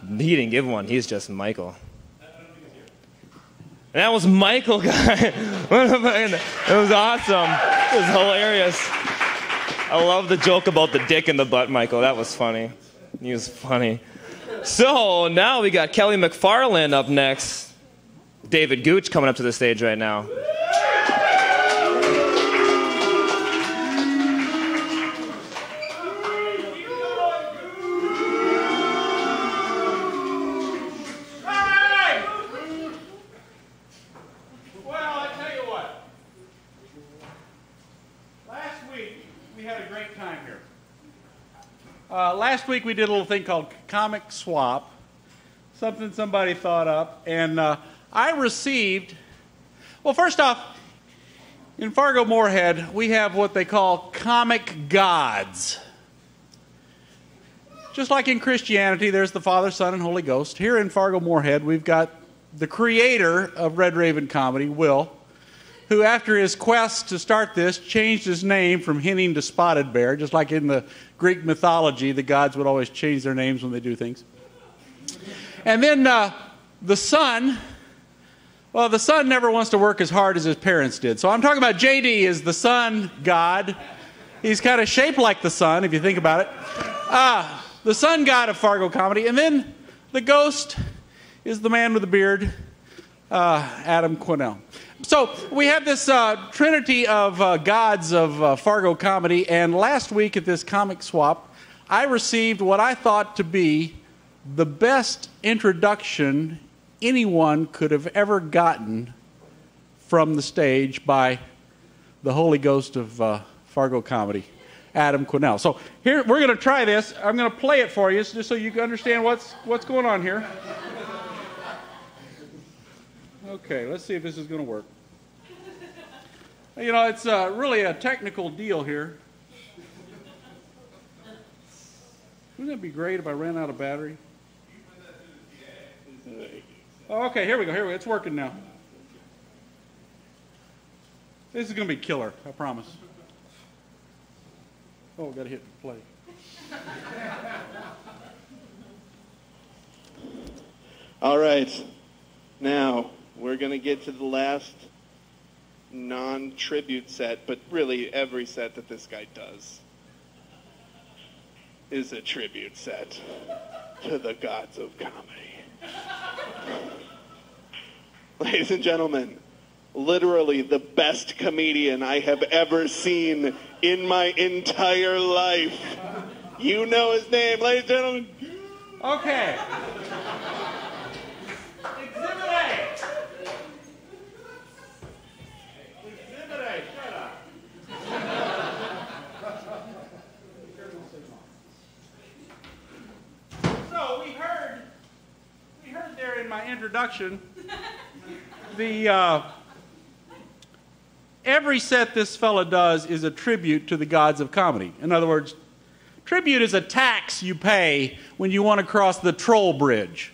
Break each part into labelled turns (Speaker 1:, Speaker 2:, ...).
Speaker 1: He didn't give one. He's just Michael. And that was Michael, guy. It was awesome. It was hilarious. I love the joke about the dick in the butt, Michael. That was funny. He was funny. So now we got Kelly McFarland up next. David Gooch coming up to the stage right now.
Speaker 2: Last week we did a little thing called Comic Swap, something somebody thought up, and I received, well, first off, in Fargo-Moorhead, we have what they call comic gods. Just like in Christianity, there's the Father, Son, and Holy Ghost. Here in Fargo-Moorhead, we've got the creator of Red Raven Comedy, Will, who after his quest to start this changed his name from Henning to Spotted Bear, just like in the Greek mythology, the gods would always change their names when they do things. And then the son, well, the son never wants to work as hard as his parents did. So I'm talking about JD is the sun god. He's kind of shaped like the sun, if you think about it. The sun god of Fargo comedy. And then the ghost is the man with the beard, Adam Quinnell. So we have this trinity of gods of Fargo comedy, and last week at this comic swap, I received what I thought to be the best introduction anyone could have ever gotten from the stage by the Holy Ghost of Fargo comedy, Adam Quinnell. So here, we're going to try this. I'm going to play it for you just so you can understand what's going on here. Okay, let's see if this is going to work. You know, it's really a technical deal here. Wouldn't that be great if I ran out of battery? Oh, okay, here we go. It's working now. This is going to be killer, I promise. Oh, got to hit play.
Speaker 3: All right. Now, we're going to get to the last non-tribute set, but really every set that this guy does is a tribute set to the gods of comedy. Ladies and gentlemen, literally the best comedian I have ever seen in my entire life. You know his name, ladies and gentlemen.
Speaker 2: Okay. Exhibit A. Exhibit A, shut up. So we heard there in my introduction the every set this fella does is a tribute to the gods of comedy. In other words, tribute is a tax you pay when you want to cross the troll bridge.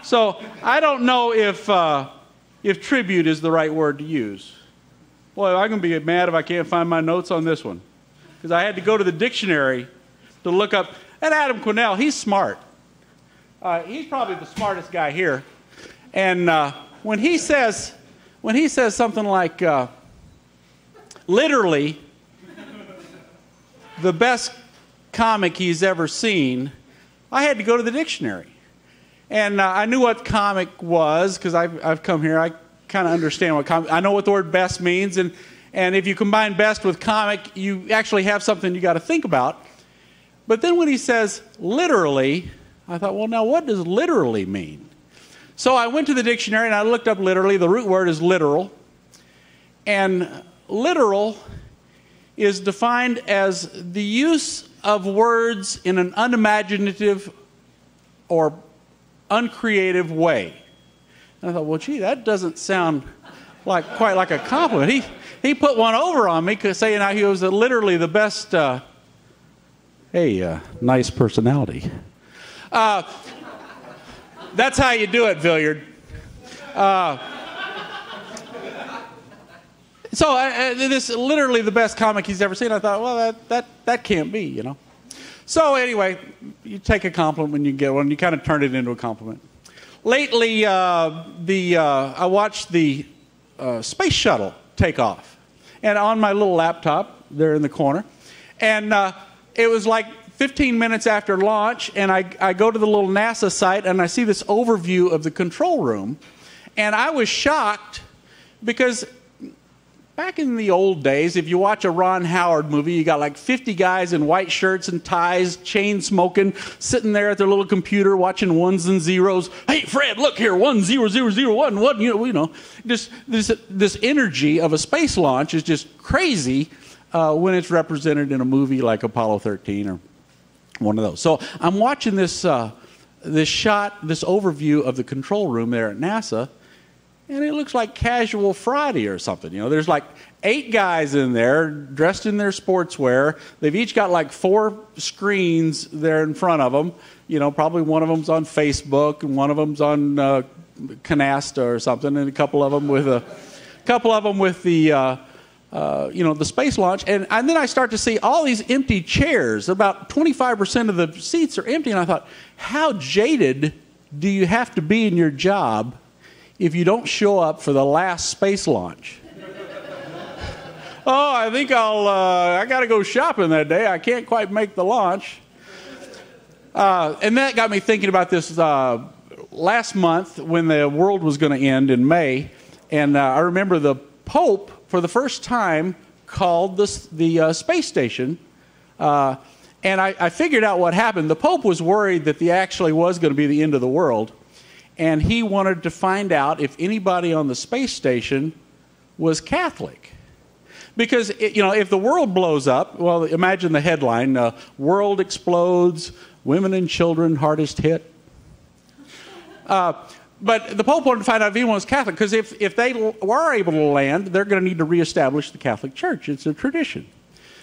Speaker 2: So I don't know if tribute is the right word to use. Boy, I'm going to be mad if I can't find my notes on this one, because I had to go to the dictionary to look up. And Adam Quinnell, he's smart. He's probably the smartest guy here. And when he says something like, literally, the best comic he's ever seen, I had to go to the dictionary. And I knew what comic was, because I've come here. I kind of understand what comic. I know what the word best means. And if you combine best with comic, you actually have something you got to think about. But then when he says literally, I thought, well, now what does literally mean? So I went to the dictionary and I looked up literally. The root word is literal. And literal is defined as the use of words in an unimaginative or uncreative way. And I thought, well, gee, that doesn't sound quite like a compliment. He put one over on me, saying how he was literally the best. Nice personality. That's how you do it, Villiard. So this literally the best comic he's ever seen. I thought, well, that can't be, you know. So anyway, you take a compliment when you get one. You kind of turn it into a compliment. Lately, I watched the space shuttle take off. And on my little laptop there in the corner. And it was like 15 minutes after launch, and I go to the little NASA site, and I see this overview of the control room. And I was shocked because back in the old days, if you watch a Ron Howard movie, you got like 50 guys in white shirts and ties, chain smoking, sitting there at their little computer watching ones and zeros. Hey, Fred, look here, 10001. You know, just this energy of a space launch is just crazy when it's represented in a movie like Apollo 13 or one of those. So I'm watching this overview of the control room there at NASA. And it looks like Casual Friday or something. You know, there's like 8 guys in there dressed in their sportswear. They've each got like 4 screens there in front of them. You know, probably one of them's on Facebook and one of them's on Canasta or something, and a couple of them with the the space launch. And then I start to see all these empty chairs. About 25% of the seats are empty, and I thought, how jaded do you have to be in your job if you don't show up for the last space launch? Oh, I think I got to go shopping that day. I can't quite make the launch. And that got me thinking about this last month when the world was going to end in May. And I remember the Pope, for the first time, called the space station. And I figured out what happened. The Pope was worried that actually was going to be the end of the world. And he wanted to find out if anybody on the space station was Catholic. Because, if the world blows up, well, imagine the headline, world explodes, women and children hardest hit. But the Pope wanted to find out if anyone was Catholic, because if they were able to land, they're going to need to reestablish the Catholic Church. It's a tradition.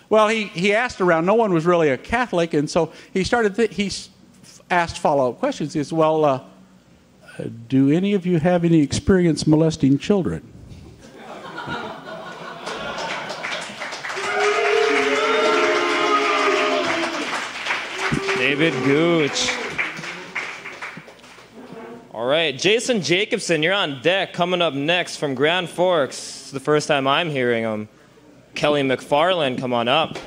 Speaker 2: Well, he asked around. No one was really a Catholic, and so he asked follow-up questions. He said, well, do any of you have any experience molesting children?
Speaker 1: David Gooch. All right, Jason Jacobson, you're on deck. Coming up next from Grand Forks. It's the first time I'm hearing him. Kelly McFarland, come on up.